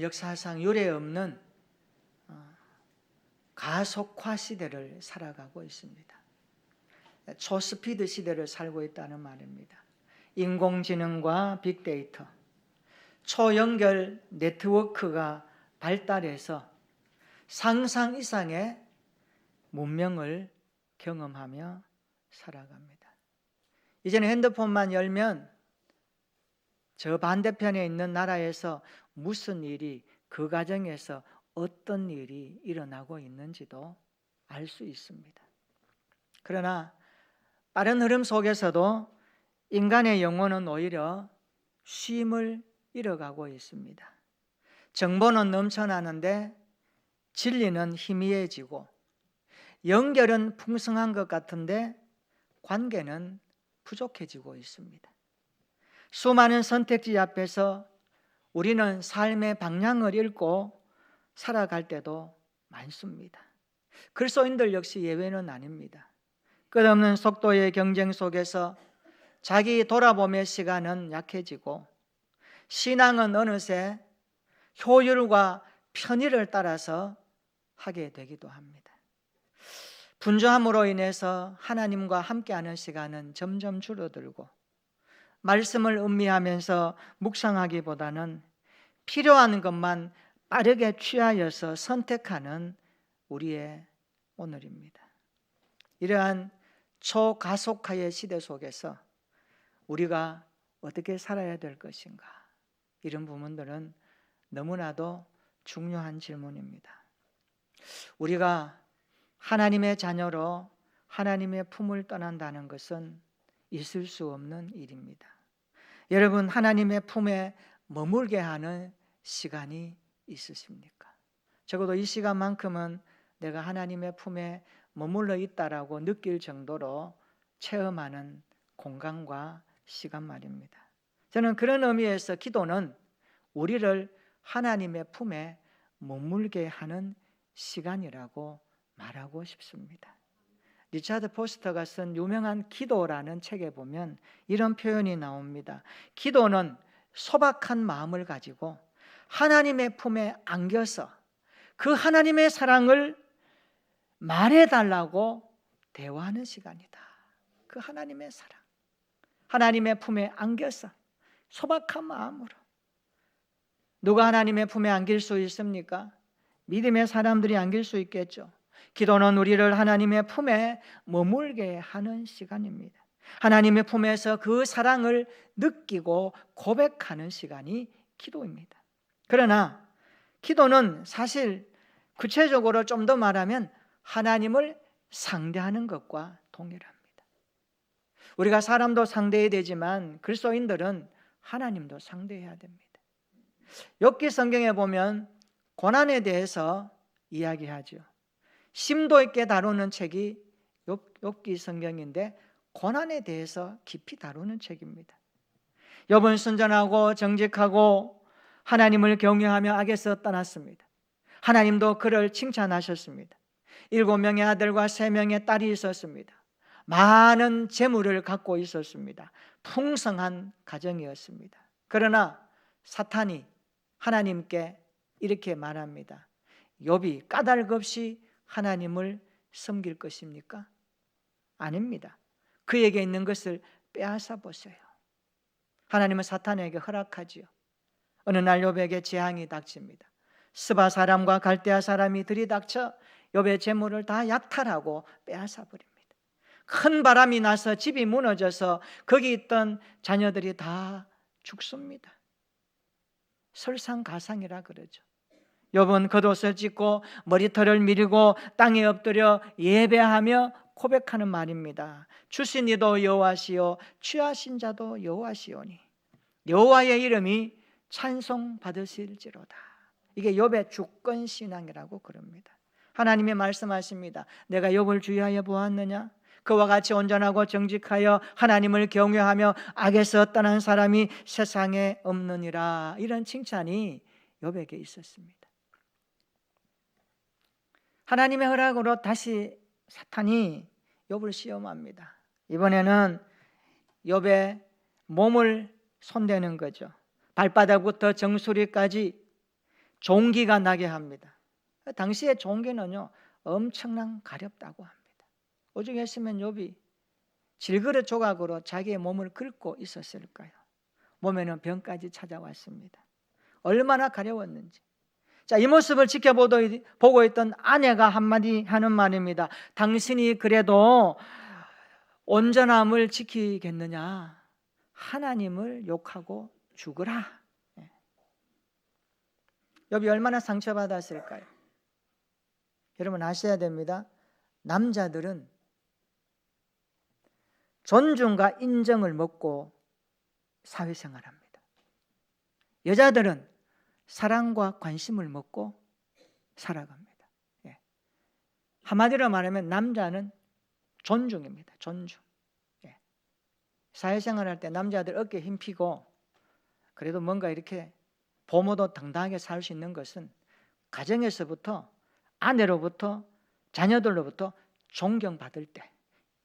역사상 유례 없는 가속화 시대를 살아가고 있습니다. 초스피드 시대를 살고 있다는 말입니다. 인공지능과 빅데이터, 초연결 네트워크가 발달해서 상상 이상의 문명을 경험하며 살아갑니다. 이제는 핸드폰만 열면 저 반대편에 있는 나라에서 무슨 일이, 그 가정에서 어떤 일이 일어나고 있는지도 알 수 있습니다. 그러나 빠른 흐름 속에서도 인간의 영혼은 오히려 쉼을 잃어가고 있습니다. 정보는 넘쳐나는데 진리는 희미해지고, 연결은 풍성한 것 같은데 관계는 부족해지고 있습니다. 수많은 선택지 앞에서 우리는 삶의 방향을 잃고 살아갈 때도 많습니다. 그리스도인들 역시 예외는 아닙니다. 끝없는 속도의 경쟁 속에서 자기 돌아봄의 시간은 약해지고, 신앙은 어느새 효율과 편의를 따라서 하게 되기도 합니다. 분주함으로 인해서 하나님과 함께하는 시간은 점점 줄어들고, 말씀을 음미하면서 묵상하기보다는 필요한 것만 빠르게 취하여서 선택하는 우리의 오늘입니다. 이러한 초가속화의 시대 속에서 우리가 어떻게 살아야 될 것인가, 이런 부분들은 너무나도 중요한 질문입니다. 우리가 하나님의 자녀로 하나님의 품을 떠난다는 것은 있을 수 없는 일입니다. 여러분, 하나님의 품에 머물게 하는 시간이 있으십니까? 적어도 이 시간만큼은 내가 하나님의 품에 머물러 있다라고 느낄 정도로 체험하는 공간과 시간 말입니다. 저는 그런 의미에서 기도는 우리를 하나님의 품에 머물게 하는 시간이라고 말하고 싶습니다. 리차드 포스터가 쓴 유명한 기도라는 책에 보면 이런 표현이 나옵니다. 기도는 소박한 마음을 가지고 하나님의 품에 안겨서 그 하나님의 사랑을 말해달라고 대화하는 시간이다. 그 하나님의 사랑, 하나님의 품에 안겨서 소박한 마음으로. 누가 하나님의 품에 안길 수 있습니까? 믿음의 사람들이 안길 수 있겠죠. 기도는 우리를 하나님의 품에 머물게 하는 시간입니다. 하나님의 품에서 그 사랑을 느끼고 고백하는 시간이 기도입니다. 그러나 기도는 사실 구체적으로 좀 더 말하면 하나님을 상대하는 것과 동일합니다. 우리가 사람도 상대해야 되지만 그리스도인들은 하나님도 상대해야 됩니다. 욥기 성경에 보면 고난에 대해서 이야기하죠. 심도 있게 다루는 책이 욥기 성경인데 고난에 대해서 깊이 다루는 책입니다. 욥은 순전하고 정직하고 하나님을 경외하며 악에서 떠났습니다. 하나님도 그를 칭찬하셨습니다. 7명의 아들과 3명의 딸이 있었습니다. 많은 재물을 갖고 있었습니다. 풍성한 가정이었습니다. 그러나 사탄이 하나님께 이렇게 말합니다. 욥이 까닭 없이 하나님을 섬길 것입니까? 아닙니다. 그에게 있는 것을 빼앗아 보세요. 하나님은 사탄에게 허락하지요. 어느 날 욥에게 재앙이 닥칩니다. 스바 사람과 갈대아 사람이 들이닥쳐 욥의 재물을 다 약탈하고 빼앗아 버립니다. 큰 바람이 나서 집이 무너져서 거기 있던 자녀들이 다 죽습니다. 설상가상이라 그러죠. 욥은 겉옷을 찢고 머리털을 밀고 땅에 엎드려 예배하며 고백하는 말입니다. 주신 이도 여호와시요 취하신 자도 여호와시오니 여호와의 이름이 찬송받으실지로다. 이게 욥의 주권 신앙이라고 그럽니다. 하나님이 말씀하십니다. 내가 욥을 주의하여 보았느냐? 그와 같이 온전하고 정직하여 하나님을 경외하며 악에서 떠난 사람이 세상에 없느니라. 이런 칭찬이 욥에게 있었습니다. 하나님의 허락으로 다시 사탄이 욥을 시험합니다. 이번에는 욥의 몸을 손대는 거죠. 발바닥부터 정수리까지 종기가 나게 합니다. 당시에 종기는요 엄청난 가렵다고 합니다. 오죽했으면 욥이 질그릇 조각으로 자기의 몸을 긁고 있었을까요? 몸에는 병까지 찾아왔습니다. 얼마나 가려웠는지. 자, 이 모습을 지켜보고 있던 아내가 한마디 하는 말입니다. 당신이 그래도 온전함을 지키겠느냐? 하나님을 욕하고 죽으라. 욥이 얼마나 상처받았을까요? 여러분 아셔야 됩니다. 남자들은 존중과 인정을 먹고 사회생활합니다. 여자들은 사랑과 관심을 먹고 살아갑니다. 한마디로 말하면 남자는 존중입니다. 존중. 사회생활할 때 남자들 어깨에 힘 피고 그래도 뭔가 이렇게 보모도 당당하게 살 수 있는 것은 가정에서부터, 아내로부터, 자녀들로부터 존경받을 때,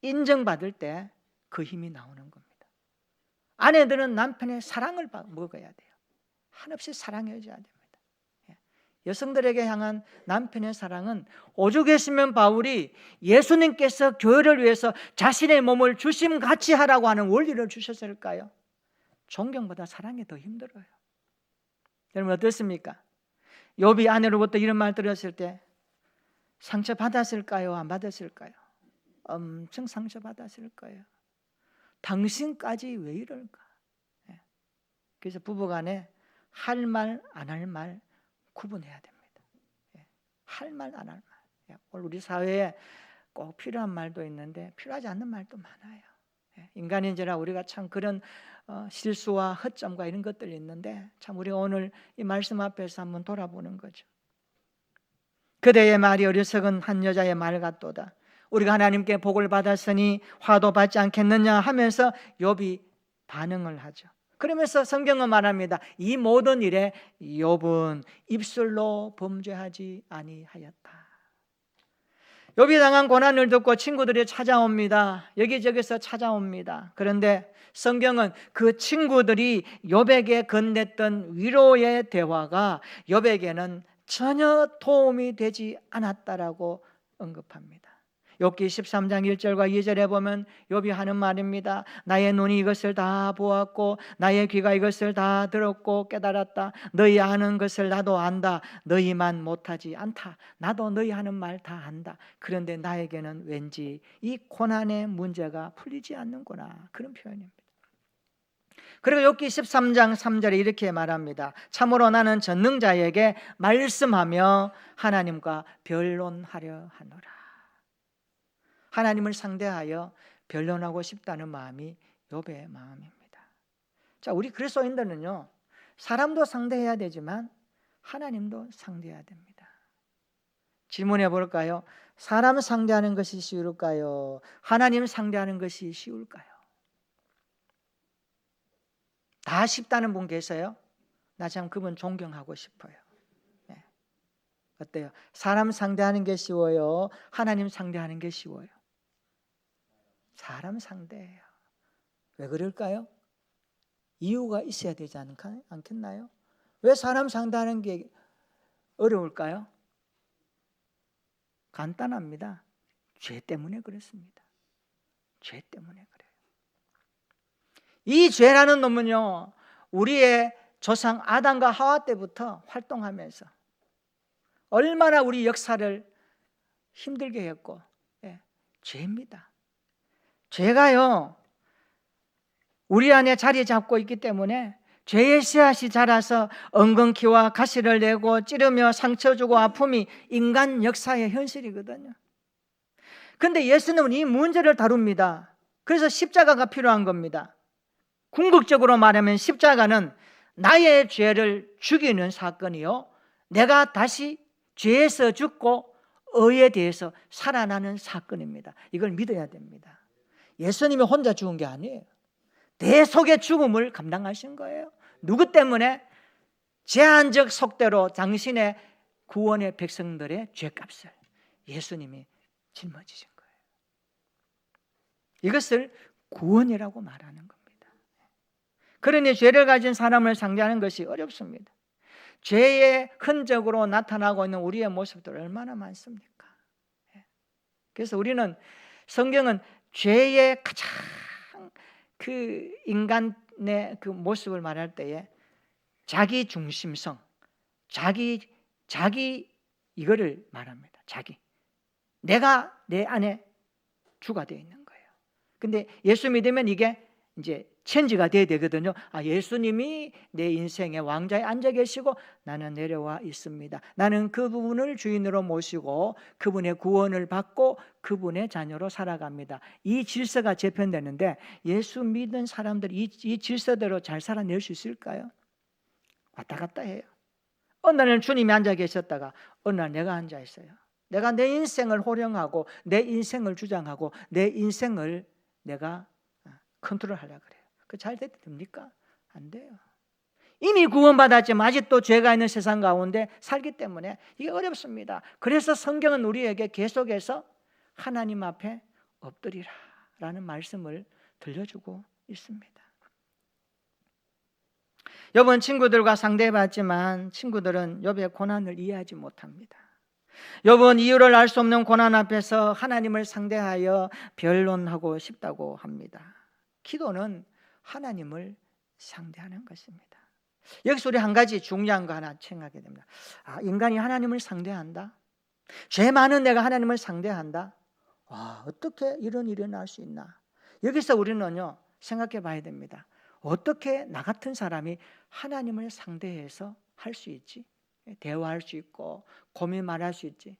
인정받을 때 그 힘이 나오는 겁니다. 아내들은 남편의 사랑을 먹어야 돼요. 한없이 사랑해줘야 됩니다. 여성들에게 향한 남편의 사랑은 오죽했으면 바울이 예수님께서 교회를 위해서 자신의 몸을 주심같이 하라고 하는 원리를 주셨을까요? 존경보다 사랑이 더 힘들어요. 여러분 어떻습니까? 욥이 아내로부터 이런 말 들었을 때 상처 받았을까요? 안 받았을까요? 엄청 상처 받았을 거예요. 당신까지 왜 이럴까? 그래서 부부간에 할 말, 안 할 말 구분해야 됩니다. 할 말, 안 할 말. 오늘 우리 사회에 꼭 필요한 말도 있는데 필요하지 않는 말도 많아요. 인간인지라 우리가 참 그런 실수와 허점과 이런 것들이 있는데 참 우리가 오늘 이 말씀 앞에서 한번 돌아보는 거죠. 그대의 말이 어리석은 한 여자의 말 같도다. 우리가 하나님께 복을 받았으니 화도 받지 않겠느냐 하면서 욥이 반응을 하죠. 그러면서 성경은 말합니다. 이 모든 일에 욥은 입술로 범죄하지 아니하였다. 욥이 당한 고난을 듣고 친구들이 찾아옵니다. 여기저기서 찾아옵니다. 그런데 성경은 그 친구들이 욥에게 건넸던 위로의 대화가 욥에게는 전혀 도움이 되지 않았다라고 언급합니다. 욥기 13장 1절과 2절에 보면 욥이 하는 말입니다. 나의 눈이 이것을 다 보았고 나의 귀가 이것을 다 들었고 깨달았다. 너희 아는 것을 나도 안다. 너희만 못하지 않다. 나도 너희 하는 말 다 안다. 그런데 나에게는 왠지 이 고난의 문제가 풀리지 않는구나. 그런 표현입니다. 그리고 욥기 13장 3절에 이렇게 말합니다. 참으로 나는 전능자에게 말씀하며 하나님과 변론하려 하노라. 하나님을 상대하여 변론하고 싶다는 마음이 욥의 마음입니다. 자, 우리 그리스도인들은요 사람도 상대해야 되지만 하나님도 상대해야 됩니다. 질문해 볼까요? 사람 상대하는 것이 쉬울까요? 하나님 상대하는 것이 쉬울까요? 다 쉽다는 분 계세요? 나 참 그분 존경하고 싶어요. 네. 어때요? 사람 상대하는 게 쉬워요? 하나님 상대하는 게 쉬워요? 사람 상대예요. 왜 그럴까요? 이유가 있어야 되지 않겠나요? 왜 사람 상대하는 게 어려울까요? 간단합니다. 죄 때문에 그렇습니다. 죄 때문에 그래요. 이 죄라는 놈은요 우리의 조상 아담과 하와 때부터 활동하면서 얼마나 우리 역사를 힘들게 했고 죄입니다. 죄가요 우리 안에 자리 잡고 있기 때문에 죄의 씨앗이 자라서 엉겅퀴와 가시를 내고 찌르며 상처 주고 아픔이 인간 역사의 현실이거든요. 그런데 예수님은 이 문제를 다룹니다. 그래서 십자가가 필요한 겁니다. 궁극적으로 말하면 십자가는 나의 죄를 죽이는 사건이요 내가 다시 죄에서 죽고 의에 대해서 살아나는 사건입니다. 이걸 믿어야 됩니다. 예수님이 혼자 죽은 게 아니에요. 대속의 죽음을 감당하신 거예요. 누구 때문에? 제한적 속대로 당신의 구원의 백성들의 죄값을 예수님이 짊어지신 거예요. 이것을 구원이라고 말하는 겁니다. 그러니 죄를 가진 사람을 상대하는 것이 어렵습니다. 죄의 흔적으로 나타나고 있는 우리의 모습들 얼마나 많습니까? 그래서 우리는 성경은 죄의 가장 그 인간의 그 모습을 말할 때에 자기 중심성, 자기 이거를 말합니다. 자기. 내가 내 안에 주가 되어 있는 거예요. 근데 예수 믿으면 이게 이제 체인지가 돼야 되거든요. 예수님이 내 인생의 왕좌에 앉아 계시고 나는 내려와 있습니다. 나는 그분을 주인으로 모시고 그분의 구원을 받고 그분의 자녀로 살아갑니다. 이 질서가 재편되는데 예수 믿은 사람들이 이 질서대로 잘 살아낼 수 있을까요? 왔다 갔다 해요. 어느 날은 주님이 앉아 계셨다가 어느 날 내가 앉아 있어요. 내가 내 인생을 호령하고 내 인생을 주장하고 내 인생을 내가 컨트롤하려고 그래요. 그 잘 됩니까? 안 돼요. 이미 구원받았지만 아직도 죄가 있는 세상 가운데 살기 때문에 이게 어렵습니다. 그래서 성경은 우리에게 계속해서 하나님 앞에 엎드리라 라는 말씀을 들려주고 있습니다. 욥은 친구들과 상대해봤지만 친구들은 욥의 고난을 이해하지 못합니다. 욥은 이유를 알 수 없는 고난 앞에서 하나님을 상대하여 변론하고 싶다고 합니다. 기도는 하나님을 상대하는 것입니다. 여기서 우리 한 가지 중요한 거 하나 생각하게 됩니다. 인간이 하나님을 상대한다? 죄 많은 내가 하나님을 상대한다? 어떻게 이런 일이 날 수 있나? 여기서 우리는요 생각해 봐야 됩니다. 어떻게 나 같은 사람이 하나님을 상대해서 할 수 있지? 대화할 수 있고 고민 말할 수 있지?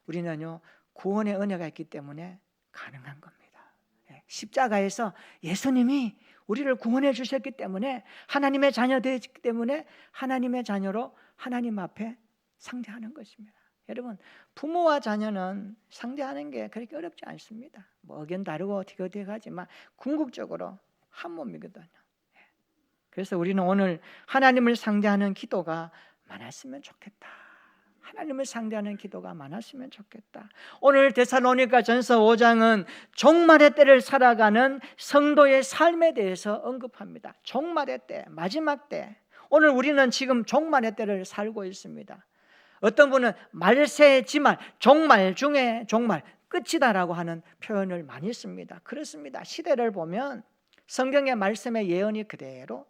우리는요 구원의 은혜가 있기 때문에 가능한 겁니다. 십자가에서 예수님이 우리를 구원해 주셨기 때문에 하나님의 자녀 되었기 때문에 하나님의 자녀로 하나님 앞에 상대하는 것입니다. 여러분 부모와 자녀는 상대하는 게 그렇게 어렵지 않습니다. 의견 다르고 어떻게 하지만 궁극적으로 한 몸이거든요. 그래서 우리는 오늘 하나님을 상대하는 기도가 많았으면 좋겠다. 하나님을 상대하는 기도가 많았으면 좋겠다. 오늘 데살로니가전서 5장은 종말의 때를 살아가는 성도의 삶에 대해서 언급합니다. 종말의 때, 마지막 때. 오늘 우리는 지금 종말의 때를 살고 있습니다. 어떤 분은 말세지말, 종말 중에 종말, 끝이다라고 하는 표현을 많이 씁니다. 그렇습니다. 시대를 보면 성경의 말씀의 예언이 그대로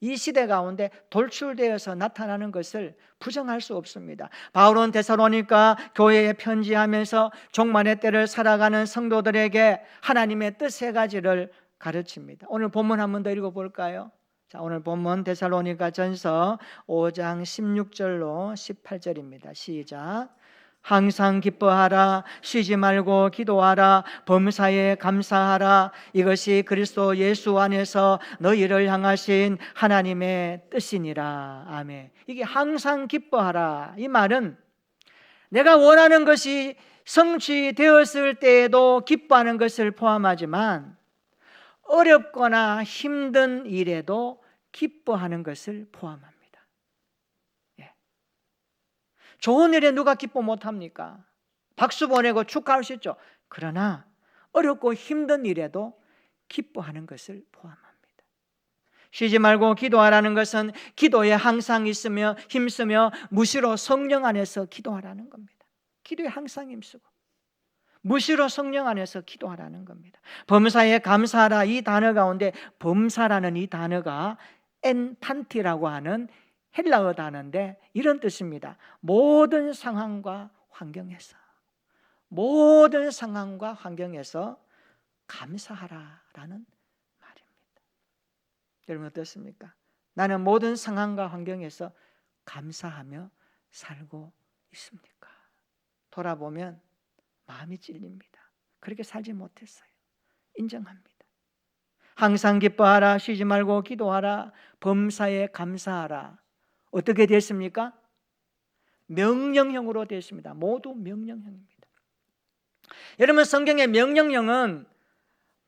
이 시대 가운데 돌출되어서 나타나는 것을 부정할 수 없습니다. 바울은 데살로니가 교회에 편지하면서 종말의 때를 살아가는 성도들에게 하나님의 뜻 세 가지를 가르칩니다. 오늘 본문 한 번 더 읽어볼까요? 자, 오늘 본문 데살로니가전서 5장 16절로 18절입니다. 시작. 항상 기뻐하라, 쉬지 말고 기도하라, 범사에 감사하라. 이것이 그리스도 예수 안에서 너희를 향하신 하나님의 뜻이니라. 아멘. 이게 항상 기뻐하라, 이 말은 내가 원하는 것이 성취되었을 때에도 기뻐하는 것을 포함하지만 어렵거나 힘든 일에도 기뻐하는 것을 포함합니다. 좋은 일에 누가 기뻐 못합니까? 박수 보내고 축하할 수 있죠. 그러나 어렵고 힘든 일에도 기뻐하는 것을 포함합니다. 쉬지 말고 기도하라는 것은 기도에 항상 있으며 힘쓰며 무시로 성령 안에서 기도하라는 겁니다. 기도에 항상 힘쓰고 무시로 성령 안에서 기도하라는 겁니다. 범사에 감사하라, 이 단어 가운데 범사라는 이 단어가 엔탄티라고 하는 헬라어 단어인데 이런 뜻입니다. 모든 상황과 환경에서, 모든 상황과 환경에서 감사하라라는 말입니다. 여러분 어떻습니까? 나는 모든 상황과 환경에서 감사하며 살고 있습니까? 돌아보면 마음이 찔립니다. 그렇게 살지 못했어요. 인정합니다. 항상 기뻐하라, 쉬지 말고 기도하라, 범사에 감사하라. 어떻게 됐습니까? 명령형으로 됐습니다. 모두 명령형입니다. 여러분 성경의 명령형은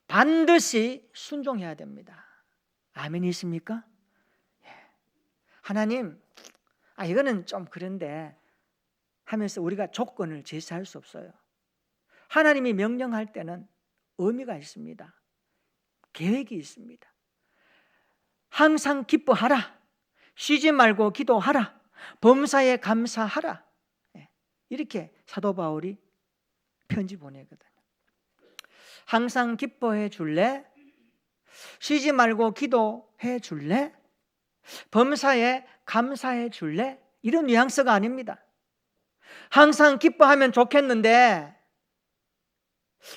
반드시 순종해야 됩니다. 아멘이십니까? 하나님, 이거는 좀 그런데 하면서 우리가 조건을 제시할 수 없어요. 하나님이 명령할 때는 의미가 있습니다. 계획이 있습니다. 항상 기뻐하라, 쉬지 말고 기도하라, 범사에 감사하라. 이렇게 사도 바울이 편지 보내거든요. 항상 기뻐해 줄래? 쉬지 말고 기도해 줄래? 범사에 감사해 줄래? 이런 뉘앙스가 아닙니다. 항상 기뻐하면 좋겠는데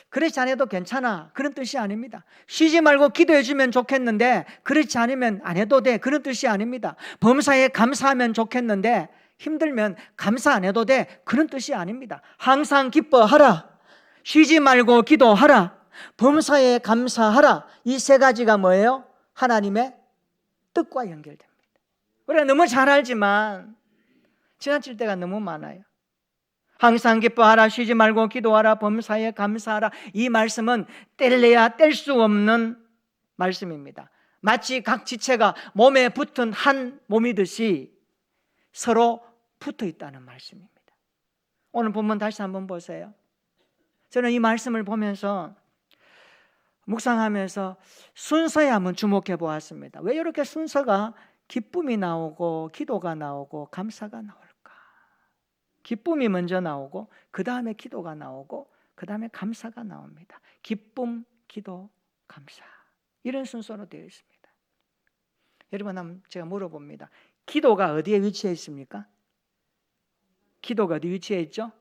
그렇지 않아도 괜찮아, 그런 뜻이 아닙니다. 쉬지 말고 기도해 주면 좋겠는데 그렇지 않으면 안 해도 돼, 그런 뜻이 아닙니다. 범사에 감사하면 좋겠는데 힘들면 감사 안 해도 돼, 그런 뜻이 아닙니다. 항상 기뻐하라, 쉬지 말고 기도하라, 범사에 감사하라. 이 세 가지가 뭐예요? 하나님의 뜻과 연결됩니다. 우리가 너무 잘 알지만 지나칠 때가 너무 많아요. 항상 기뻐하라, 쉬지 말고 기도하라, 범사에 감사하라. 이 말씀은 뗄래야 뗄 수 없는 말씀입니다. 마치 각 지체가 몸에 붙은 한 몸이듯이 서로 붙어 있다는 말씀입니다. 오늘 본문 다시 한번 보세요. 저는 이 말씀을 보면서 묵상하면서 순서에 한번 주목해 보았습니다. 왜 이렇게 순서가 기쁨이 나오고 기도가 나오고 감사가 나올까? 기쁨이 먼저 나오고 그 다음에 기도가 나오고 그 다음에 감사가 나옵니다. 기쁨, 기도, 감사, 이런 순서로 되어 있습니다. 여러분, 한번 제가 물어봅니다. 기도가 어디에 위치해 있습니까? 기도가 어디 위치해 있죠?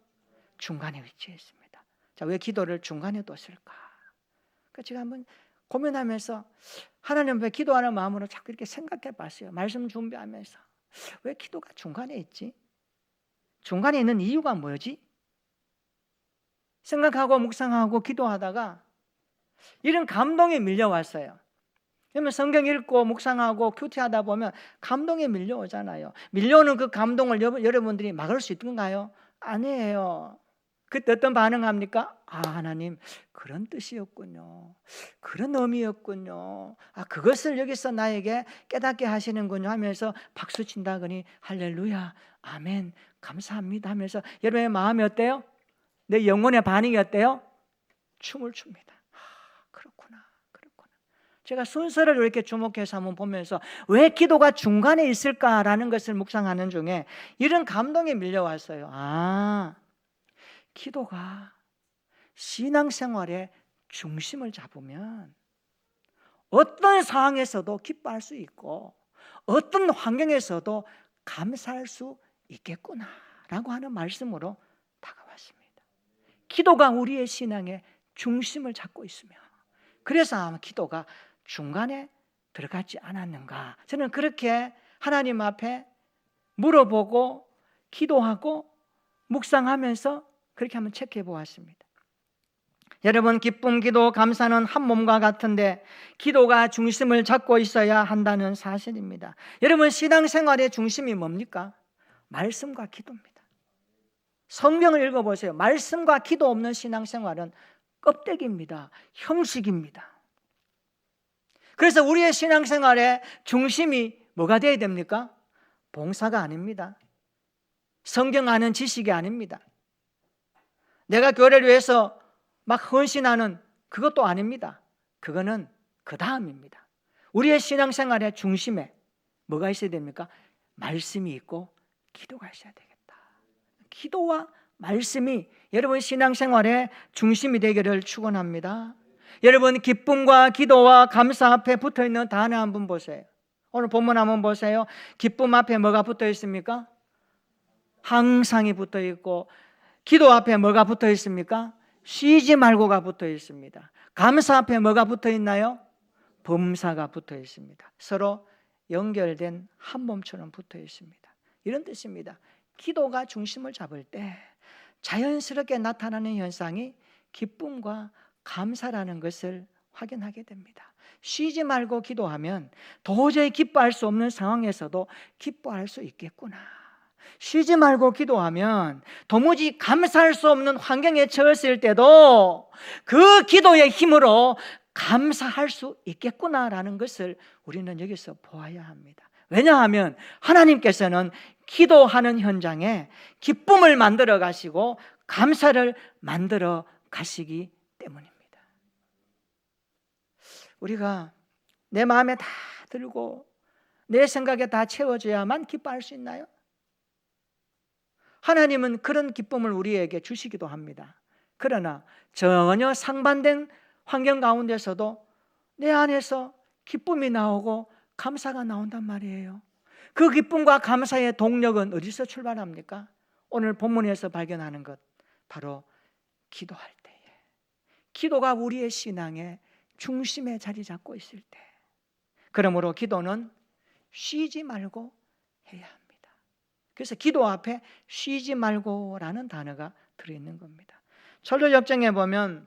중간에 위치해 있습니다. 자, 왜 기도를 중간에 뒀을까? 제가 한번 고민하면서 하나님 왜 기도하는 마음으로 자꾸 이렇게 생각해 봤어요. 말씀 준비하면서 왜 기도가 중간에 있지? 중간에 있는 이유가 뭐지? 생각하고 묵상하고 기도하다가 이런 감동이 밀려왔어요. 그러면 성경 읽고 묵상하고 큐티하다 보면 감동이 밀려오잖아요. 밀려오는 그 감동을 여러분들이 막을 수 있던가요? 아니에요. 그때 어떤 반응합니까? 아, 하나님 그런 뜻이었군요, 그런 의미였군요, 아, 그것을 여기서 나에게 깨닫게 하시는군요 하면서 박수 친다거니 할렐루야, 아멘, 감사합니다 하면서 여러분의 마음이 어때요? 내 영혼의 반응이 어때요? 춤을 춥니다. 아, 그렇구나. 제가 순서를 이렇게 주목해서 한번 보면서 왜 기도가 중간에 있을까라는 것을 묵상하는 중에 이런 감동이 밀려왔어요. 아, 기도가 신앙생활의 중심을 잡으면 어떤 상황에서도 기뻐할 수 있고 어떤 환경에서도 감사할 수 있겠구나라고 하는 말씀으로 다가왔습니다. 기도가 우리의 신앙의 중심을 잡고 있으며 그래서 아마 기도가 중간에 들어가지 않았는가, 저는 그렇게 하나님 앞에 물어보고 기도하고 묵상하면서 그렇게 한번 체크해 보았습니다. 여러분, 기쁨, 기도, 감사는 한 몸과 같은데 기도가 중심을 잡고 있어야 한다는 사실입니다. 여러분, 신앙생활의 중심이 뭡니까? 말씀과 기도입니다. 성경을 읽어보세요. 말씀과 기도 없는 신앙생활은 껍데기입니다. 형식입니다. 그래서 우리의 신앙생활의 중심이 뭐가 되어야 됩니까? 봉사가 아닙니다. 성경 아는 지식이 아닙니다. 내가 교회를 위해서 막 헌신하는 그것도 아닙니다. 그거는 그 다음입니다. 우리의 신앙생활의 중심에 뭐가 있어야 됩니까? 말씀이 있고 기도가 있어야 되겠다. 기도와 말씀이 여러분 신앙생활의 중심이 되기를 축원합니다. 여러분, 기쁨과 기도와 감사 앞에 붙어있는 단어 한번 보세요. 오늘 본문 한번 보세요. 기쁨 앞에 뭐가 붙어 있습니까? 항상이 붙어 있고, 기도 앞에 뭐가 붙어 있습니까? 쉬지 말고가 붙어 있습니다. 감사 앞에 뭐가 붙어 있나요? 범사가 붙어 있습니다. 서로 연결된 한 몸처럼 붙어 있습니다. 이런 뜻입니다. 기도가 중심을 잡을 때 자연스럽게 나타나는 현상이 기쁨과 감사라는 것을 확인하게 됩니다. 쉬지 말고 기도하면 도저히 기뻐할 수 없는 상황에서도 기뻐할 수 있겠구나. 쉬지 말고 기도하면 도무지 감사할 수 없는 환경에 처했을 때도 그 기도의 힘으로 감사할 수 있겠구나라는 것을 우리는 여기서 보아야 합니다. 왜냐하면 하나님께서는 기도하는 현장에 기쁨을 만들어 가시고 감사를 만들어 가시기 때문입니다. 우리가 내 마음에 다 들고 내 생각에 다 채워져야만 기뻐할 수 있나요? 하나님은 그런 기쁨을 우리에게 주시기도 합니다. 그러나 전혀 상반된 환경 가운데서도 내 안에서 기쁨이 나오고 감사가 나온단 말이에요. 그 기쁨과 감사의 동력은 어디서 출발합니까? 오늘 본문에서 발견하는 것, 바로 기도할 때에, 기도가 우리의 신앙의 중심에 자리 잡고 있을 때, 그러므로 기도는 쉬지 말고 해야 합니다. 그래서 기도 앞에 쉬지 말고라는 단어가 들어있는 겁니다. 철로역정에 보면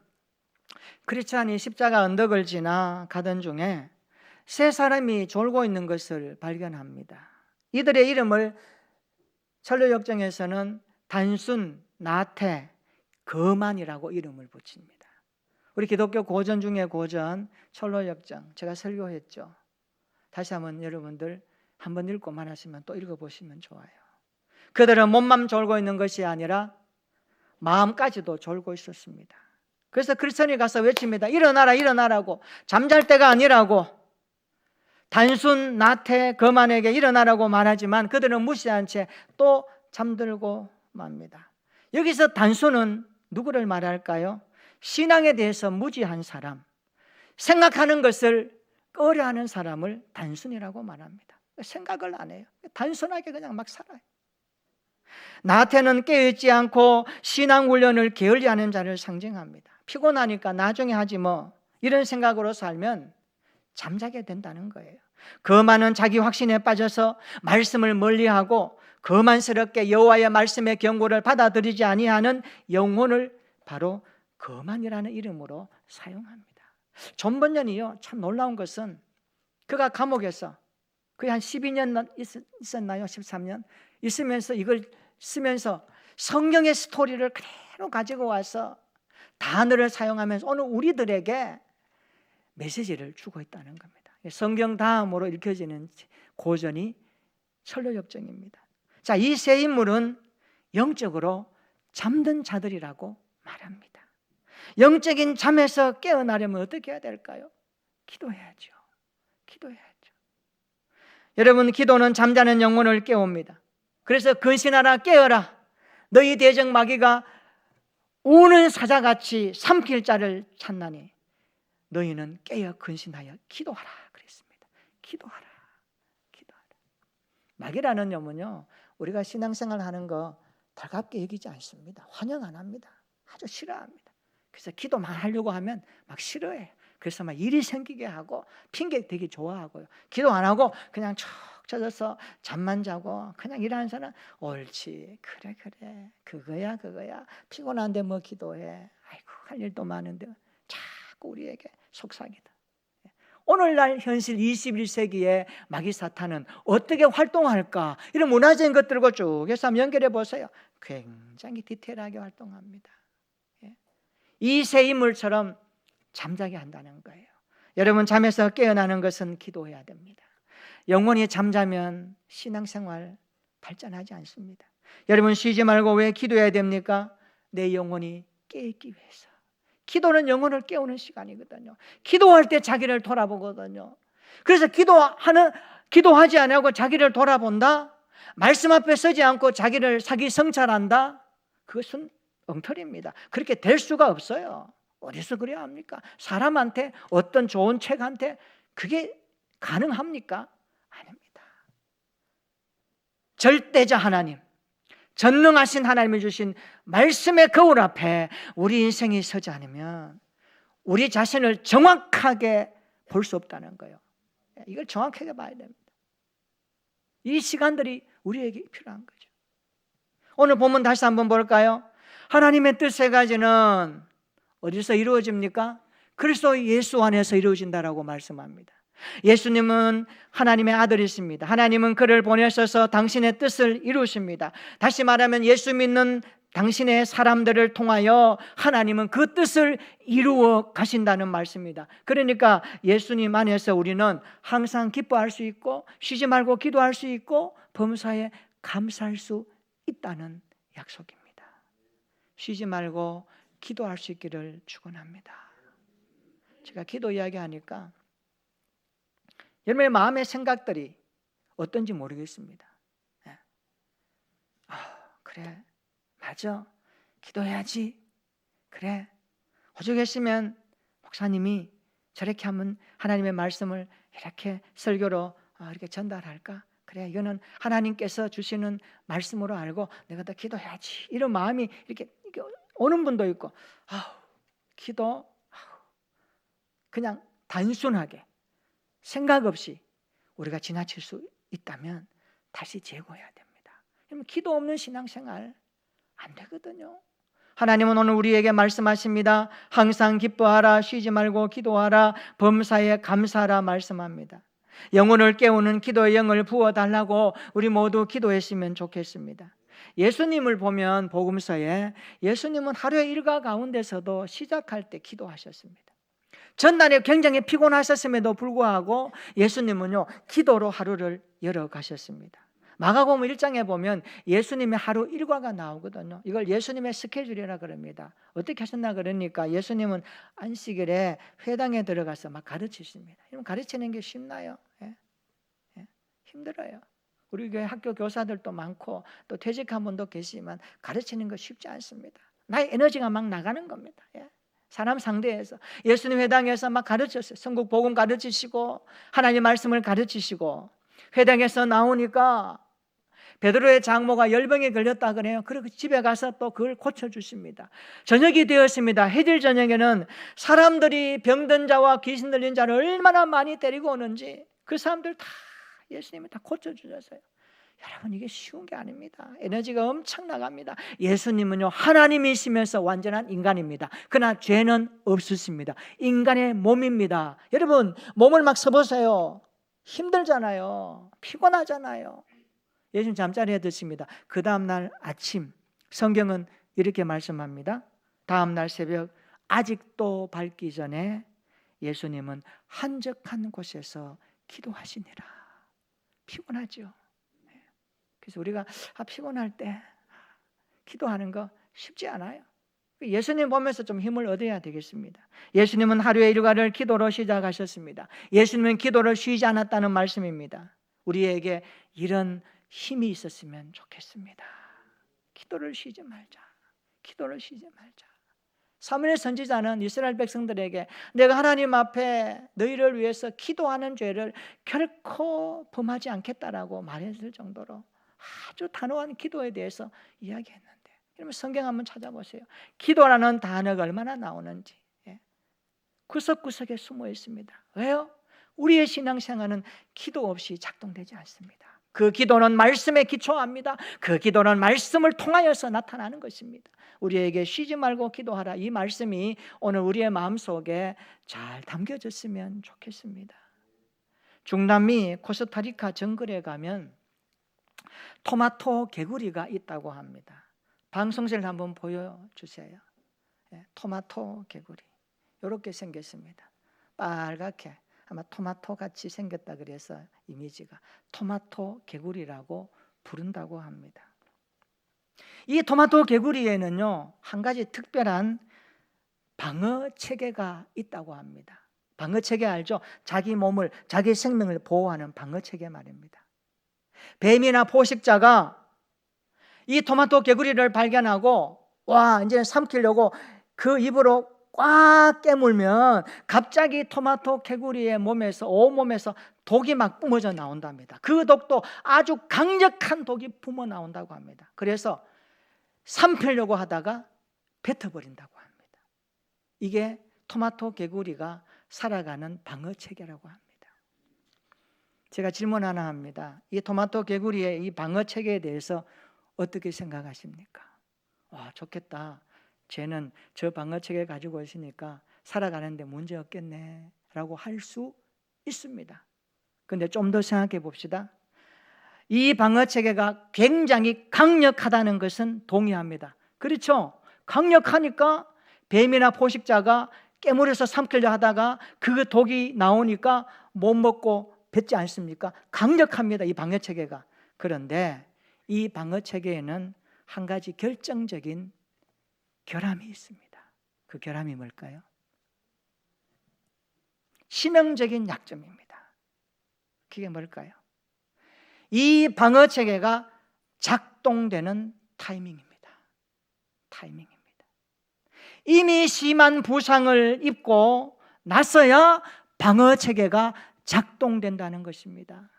크리스찬이 십자가 언덕을 지나 가던 중에 세 사람이 졸고 있는 것을 발견합니다. 이들의 이름을 철로역정에서는 단순, 나태, 거만이라고 이름을 붙입니다. 우리 기독교 고전 중에 고전 철로역정 제가 설교했죠. 다시 한번 여러분들 한번 읽고 말하시면 또 읽어보시면 좋아요. 그들은 몸만 졸고 있는 것이 아니라 마음까지도 졸고 있었습니다. 그래서 크리스천이 가서 외칩니다. 일어나라, 일어나라고. 잠잘 때가 아니라고. 단순 나태 거만에게 일어나라고 말하지만 그들은 무시한 채 또 잠들고 맙니다. 여기서 단순은 누구를 말할까요? 신앙에 대해서 무지한 사람, 생각하는 것을 꺼려하는 사람을 단순이라고 말합니다. 생각을 안 해요. 단순하게 그냥 막 살아요. 나태는 깨어있지 않고 신앙 훈련을 게을리하는 자를 상징합니다. 피곤하니까 나중에 하지 뭐, 이런 생각으로 살면 잠자게 된다는 거예요. 거만은 자기 확신에 빠져서 말씀을 멀리하고 거만스럽게 여호와의 말씀의 경고를 받아들이지 아니하는 영혼을 바로 거만이라는 이름으로 사용합니다. 존 번연이요, 참 놀라운 것은 그가 감옥에서 거의 한 12년 있었나요? 13년 있으면서 이걸 쓰면서 성경의 스토리를 그대로 가지고 와서 단어를 사용하면서 오늘 우리들에게 메시지를 주고 있다는 겁니다. 성경 다음으로 읽혀지는 고전이 철로역정입니다. 자, 이 세 인물은 영적으로 잠든 자들이라고 말합니다. 영적인 잠에서 깨어나려면 어떻게 해야 될까요? 기도해야죠. 기도해야죠. 여러분, 기도는 잠자는 영혼을 깨웁니다. 그래서 근신하라, 깨어라. 너희 대적 마귀가 우는 사자같이 삼킬 자를 찾나니 너희는 깨어 근신하여 기도하라 그랬습니다. 기도하라, 기도하라. 마귀라는 놈은요, 우리가 신앙생활 하는 거 달갑게 여기지 않습니다. 환영 안 합니다. 아주 싫어합니다. 그래서 기도만 하려고 하면 막 싫어해요. 그래서 막 일이 생기게 하고 핑계 되게 좋아하고요. 기도 안 하고 그냥 쭉 젖어서 잠만 자고 그냥 일하는 사람, 옳지, 그래 그거야 피곤한데 뭐 기도해. 아이고 할 일도 많은데 자꾸 우리에게 속삭이다. 오늘날 현실 21세기의 마귀 사탄은 어떻게 활동할까? 이런 문화적인 것들과 쭉 해서 한번 연결해 보세요. 굉장히 디테일하게 활동합니다. 이 세 인물처럼 잠자게 한다는 거예요. 여러분, 잠에서 깨어나는 것은 기도해야 됩니다. 영혼이 잠자면 신앙생활 발전하지 않습니다. 여러분, 쉬지 말고 왜 기도해야 됩니까? 내 영혼이 깨있기 위해서. 기도는 영혼을 깨우는 시간이거든요. 기도할 때 자기를 돌아보거든요. 그래서 기도하지 않고 자기를 돌아본다? 말씀 앞에 서지 않고 자기를 사기 성찰한다? 그것은 엉터리입니다. 그렇게 될 수가 없어요. 어디서 그래야 합니까? 사람한테, 어떤 좋은 책한테 그게 가능합니까? 아닙니다. 절대자 하나님, 전능하신 하나님이 주신 말씀의 거울 앞에 우리 인생이 서지 않으면 우리 자신을 정확하게 볼 수 없다는 거예요. 이걸 정확하게 봐야 됩니다. 이 시간들이 우리에게 필요한 거죠. 오늘 본문 다시 한번 볼까요? 하나님의 뜻 세 가지는 어디서 이루어집니까? 그리스도 예수 안에서 이루어진다라고 말씀합니다. 예수님은 하나님의 아들이십니다. 하나님은 그를 보내셔서 당신의 뜻을 이루십니다. 다시 말하면 예수 믿는 당신의 사람들을 통하여 하나님은 그 뜻을 이루어 가신다는 말씀입니다. 그러니까 예수님 안에서 우리는 항상 기뻐할 수 있고 쉬지 말고 기도할 수 있고 범사에 감사할 수 있다는 약속입니다. 쉬지 말고 기도할 수 있기를 축원합니다. 제가 기도 이야기하니까 여러분의 마음의 생각들이 어떤지 모르겠습니다. 그래, 맞아, 기도해야지. 그래, 호주 계시면 목사님이 저렇게 하면 하나님의 말씀을 이렇게 설교로 이렇게 전달할까? 그래, 이거는 하나님께서 주시는 말씀으로 알고 내가 더 기도해야지. 이런 마음이 이렇게 오는 분도 있고, 기도 그냥 단순하게 생각 없이 우리가 지나칠 수 있다면 다시 재고해야 됩니다. 그러면 기도 없는 신앙생활 안 되거든요. 하나님은 오늘 우리에게 말씀하십니다. 항상 기뻐하라, 쉬지 말고 기도하라, 범사에 감사하라 말씀합니다. 영혼을 깨우는 기도의 영을 부어달라고 우리 모두 기도했으면 좋겠습니다. 예수님을 보면 복음서에 예수님은 하루의 일과 가운데서도 시작할 때 기도하셨습니다. 전날에 굉장히 피곤하셨음에도 불구하고 예수님은요, 기도로 하루를 열어가셨습니다. 마가복음 1장에 보면 예수님의 하루 일과가 나오거든요. 이걸 예수님의 스케줄이라 그럽니다. 어떻게 하셨나 그러니까 예수님은 안식일에 회당에 들어가서 막 가르치십니다. 이런 가르치는 게 쉽나요? 힘들어요. 우리 교회 학교 교사들도 많고 또 퇴직한 분도 계시지만 가르치는 거 쉽지 않습니다. 나의 에너지가 막 나가는 겁니다. 사람 상대해서 예수님 회당에서 막 가르쳤어요. 성국 복음 가르치시고 하나님 말씀을 가르치시고, 회당에서 나오니까 베드로의 장모가 열병에 걸렸다 그래요. 그리고 집에 가서 또 그걸 고쳐주십니다. 저녁이 되었습니다. 해질 저녁에는 사람들이 병든 자와 귀신 들린 자를 얼마나 많이 데리고 오는지 그 사람들 다 예수님이 다 고쳐주셨어요. 여러분, 이게 쉬운 게 아닙니다. 에너지가 엄청 나갑니다. 예수님은요, 하나님이시면서 완전한 인간입니다. 그러나 죄는 없으십니다. 인간의 몸입니다. 여러분, 몸을 막 써보세요. 힘들잖아요. 피곤하잖아요. 예수님 잠자리에 드십니다. 그 다음날 아침 성경은 이렇게 말씀합니다. 다음날 새벽 아직도 밝기 전에 예수님은 한적한 곳에서 기도하시니라. 피곤하죠. 그래서 우리가 피곤할 때 기도하는 거 쉽지 않아요. 예수님 보면서 좀 힘을 얻어야 되겠습니다. 예수님은 하루의 일과를 기도로 시작하셨습니다. 예수님은 기도를 쉬지 않았다는 말씀입니다. 우리에게 이런 힘이 있었으면 좋겠습니다. 기도를 쉬지 말자. 기도를 쉬지 말자. 사무엘 선지자는 이스라엘 백성들에게 내가 하나님 앞에 너희를 위해서 기도하는 죄를 결코 범하지 않겠다라고 말했을 정도로 아주 단호한 기도에 대해서 이야기했는데, 그러면 성경 한번 찾아보세요. 기도라는 단어가 얼마나 나오는지 구석구석에 숨어 있습니다. 왜요? 우리의 신앙생활은 기도 없이 작동되지 않습니다. 그 기도는 말씀에 기초합니다. 그 기도는 말씀을 통하여서 나타나는 것입니다. 우리에게 쉬지 말고 기도하라, 이 말씀이 오늘 우리의 마음속에 잘 담겨졌으면 좋겠습니다. 중남미 코스타리카 정글에 가면 토마토 개구리가 있다고 합니다. 방송실 한번 보여주세요. 토마토 개구리 이렇게 생겼습니다. 빨갛게, 아마 토마토 같이 생겼다 그래서 이미지가 토마토 개구리라고 부른다고 합니다. 이 토마토 개구리에는요, 한 가지 특별한 방어 체계가 있다고 합니다. 방어 체계 알죠? 자기 몸을, 자기 생명을 보호하는 방어 체계 말입니다. 뱀이나 포식자가 이 토마토 개구리를 발견하고 이제 삼키려고 그 입으로 꽉 깨물면 갑자기 토마토 개구리의 몸에서, 온몸에서 독이 막 뿜어져 나온답니다. 그 독도 아주 강력한 독이 뿜어 나온다고 합니다. 그래서 삼키려고 하다가 뱉어버린다고 합니다. 이게 토마토 개구리가 살아가는 방어 체계라고 합니다. 제가 질문 하나 합니다. 이 토마토 개구리의 이 방어 체계에 대해서 어떻게 생각하십니까? 좋겠다. 쟤는 저 방어 체계 가지고 있으니까 살아가는데 문제 없겠네 라고 할 수 있습니다. 그런데 좀 더 생각해 봅시다. 이 방어 체계가 굉장히 강력하다는 것은 동의합니다. 그렇죠? 강력하니까 뱀이나 포식자가 깨물어서 삼키려 하다가 그 독이 나오니까 못 먹고 뱉지 않습니까? 강력합니다, 이 방어 체계가. 그런데 이 방어 체계에는 한 가지 결정적인 결함이 있습니다. 그 결함이 뭘까요? 치명적인 약점입니다. 그게 뭘까요? 이 방어 체계가 작동되는 타이밍입니다. 타이밍입니다. 이미 심한 부상을 입고 나서야 방어 체계가 작동된다는 것입니다.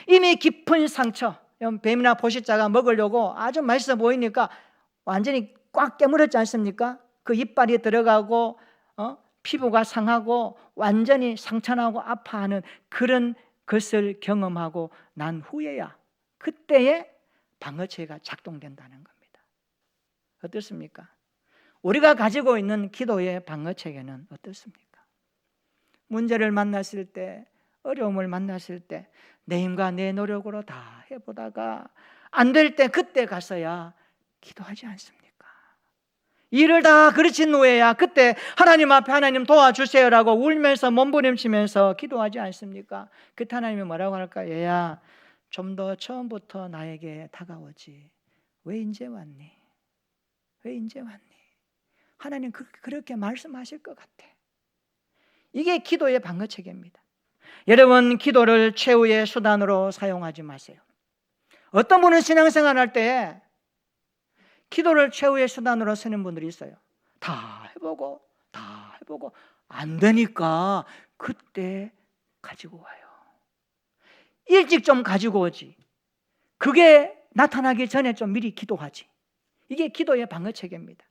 이미 깊은 상처, 뱀이나 포식자가 먹으려고 아주 맛있어 보이니까 완전히 꽉 깨물었지 않습니까? 그 이빨이 들어가고 피부가 상하고 완전히 상처나고 아파하는 그런 것을 경험하고 난 후에야 그때에 방어체계가 작동된다는 겁니다. 어떻습니까? 우리가 가지고 있는 기도의 방어체계는 어떻습니까? 문제를 만났을 때, 어려움을 만났을 때 내 힘과 내 노력으로 다 해보다가 안 될 때 그때 가서야 기도하지 않습니까? 일을 다 그르친 후에야 그때 하나님 앞에 하나님 도와주세요라고 울면서 몸부림치면서 기도하지 않습니까? 그때 하나님이 뭐라고 할까? 얘야, 좀 더 처음부터 나에게 다가오지. 왜 이제 왔니? 왜 이제 왔니? 하나님 그렇게 말씀하실 것 같아. 이게 기도의 방어체계입니다. 여러분, 기도를 최후의 수단으로 사용하지 마세요. 어떤 분은 신앙생활 할 때 기도를 최후의 수단으로 쓰는 분들이 있어요. 다 해보고 안 되니까 그때 가지고 와요. 일찍 좀 가지고 오지. 그게 나타나기 전에 좀 미리 기도하지. 이게 기도의 방어체계입니다.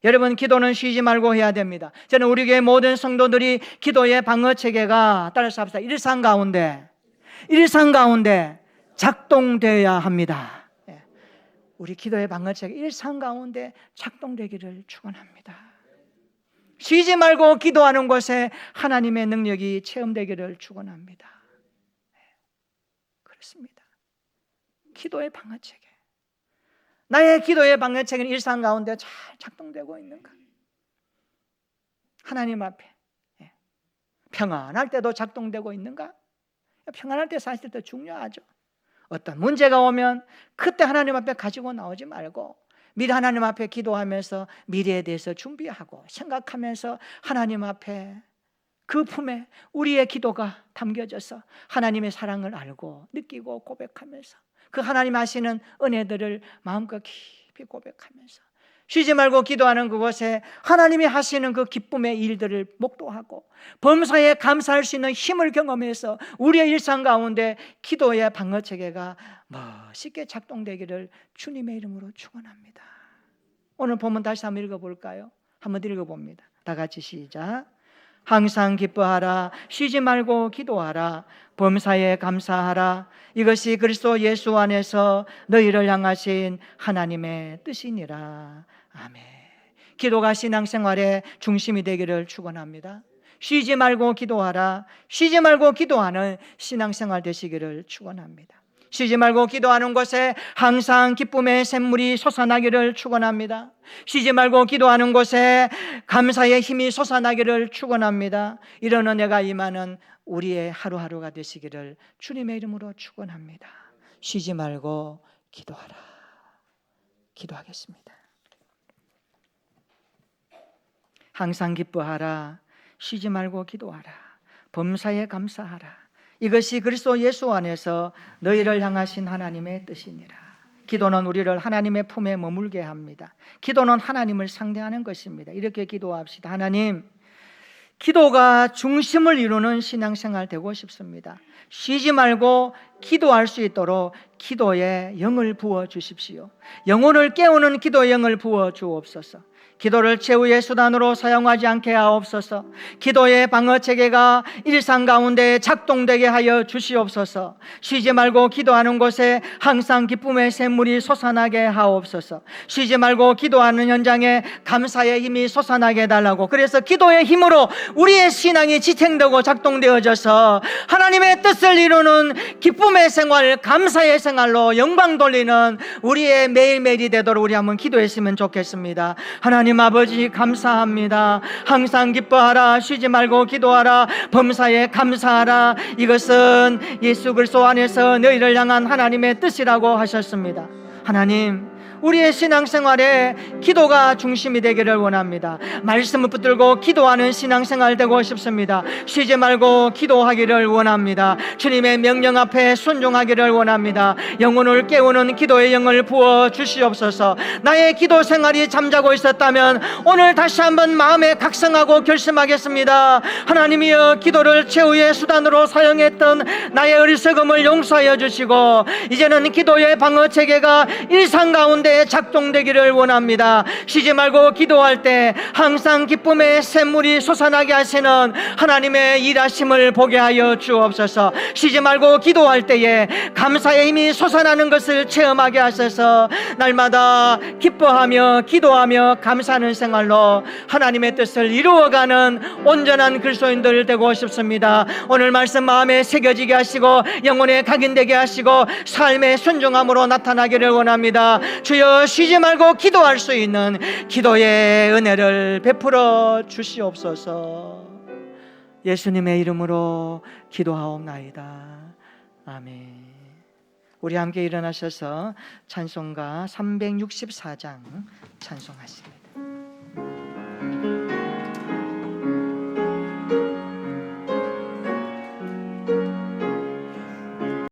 여러분, 기도는 쉬지 말고 해야 됩니다. 저는 우리 교회 모든 성도들이 기도의 방어체계가, 따라서 합시다, 일상 가운데 작동되어야 합니다. 우리 기도의 방어체계 일상 가운데 작동되기를 축원합니다. 쉬지 말고 기도하는 곳에 하나님의 능력이 체험되기를 축원합니다. 그렇습니다. 기도의 방어체계, 나의 기도의 방어체계는 일상 가운데 잘 작동되고 있는가? 하나님 앞에 평안할 때도 작동되고 있는가? 평안할 때 사실 더 중요하죠. 어떤 문제가 오면 그때 하나님 앞에 가지고 나오지 말고 미리 하나님 앞에 기도하면서 미래에 대해서 준비하고 생각하면서 하나님 앞에 그 품에 우리의 기도가 담겨져서 하나님의 사랑을 알고 느끼고 고백하면서 그 하나님 하시는 은혜들을 마음껏 깊이 고백하면서 쉬지 말고 기도하는 그곳에 하나님이 하시는 그 기쁨의 일들을 목도하고 범사에 감사할 수 있는 힘을 경험해서 우리의 일상 가운데 기도의 방어체계가 멋있게 작동되기를 주님의 이름으로 축원합니다. 오늘 본문 다시 한번 읽어볼까요? 한번 읽어봅니다. 다 같이 시작. 항상 기뻐하라. 쉬지 말고 기도하라. 범사에 감사하라. 이것이 그리스도 예수 안에서 너희를 향하신 하나님의 뜻이니라. 아멘. 기도가 신앙생활의 중심이 되기를 축원합니다. 쉬지 말고 기도하라. 쉬지 말고 기도하는 신앙생활 되시기를 축원합니다. 쉬지 말고 기도하는 곳에 항상 기쁨의 샘물이 솟아나기를 축원합니다. 쉬지 말고 기도하는 곳에 감사의 힘이 솟아나기를 축원합니다. 이런 은혜가 임하는 우리의 하루하루가 되시기를 주님의 이름으로 축원합니다. 쉬지 말고 기도하라. 기도하겠습니다. 항상 기뻐하라. 쉬지 말고 기도하라. 범사에 감사하라. 이것이 그리스도 예수 안에서 너희를 향하신 하나님의 뜻이니라. 기도는 우리를 하나님의 품에 머물게 합니다. 기도는 하나님을 상대하는 것입니다. 이렇게 기도합시다. 하나님, 기도가 중심을 이루는 신앙생활 되고 싶습니다. 쉬지 말고 기도할 수 있도록 기도에 영을 부어 주십시오. 영혼을 깨우는 기도의 영을 부어 주옵소서. 기도를 최후의 수단으로 사용하지 않게 하옵소서. 기도의 방어체계가 일상 가운데 작동되게 하여 주시옵소서. 쉬지 말고 기도하는 곳에 항상 기쁨의 샘물이 솟아나게 하옵소서. 쉬지 말고 기도하는 현장에 감사의 힘이 솟아나게 해달라고. 그래서 기도의 힘으로 우리의 신앙이 지탱되고 작동되어져서 하나님의 뜻을 이루는 기쁨의 생활, 감사의 생활로 영광 돌리는 우리의 매일매일이 되도록 우리 한번 기도했으면 좋겠습니다. 하나님 아버지, 감사합니다. 항상 기뻐하라. 쉬지 말고 기도하라. 범사에 감사하라. 이것은 예수 그리스도 안에서 너희를 향한 하나님의 뜻이라고 하셨습니다. 하나님, 우리의 신앙생활에 기도가 중심이 되기를 원합니다. 말씀을 붙들고 기도하는 신앙생활 되고 싶습니다. 쉬지 말고 기도하기를 원합니다. 주님의 명령 앞에 순종하기를 원합니다. 영혼을 깨우는 기도의 영을 부어 주시옵소서. 나의 기도 생활이 잠자고 있었다면 오늘 다시 한번 마음에 각성하고 결심하겠습니다. 하나님이여, 기도를 최후의 수단으로 사용했던 나의 어리석음을 용서하여 주시고 이제는 기도의 방어 체계가 일상 가운데 작동되기를 원합니다. 쉬지 말고 기도할 때 항상 기쁨의 샘물이 솟아나게 하시는 하나님의 일하심을 보게 하여 주옵소서. 쉬지 말고 기도할 때에 감사의 힘이 솟아나는 것을 체험하게 하셔서 날마다 기뻐하며 기도하며 감사하는 생활로 하나님의 뜻을 이루어가는 온전한 그리스도인들 되고 싶습니다. 오늘 말씀 마음에 새겨지게 하시고 영혼에 각인되게 하시고 삶의 순종함으로 나타나기를 원합니다. 주여, 쉬지 말고 기도할 수 있는 기도의 은혜를 베풀어 주시옵소서. 예수님의 이름으로 기도하옵나이다. 아멘. 우리 함께 일어나셔서 찬송가 364장 찬송하십니다.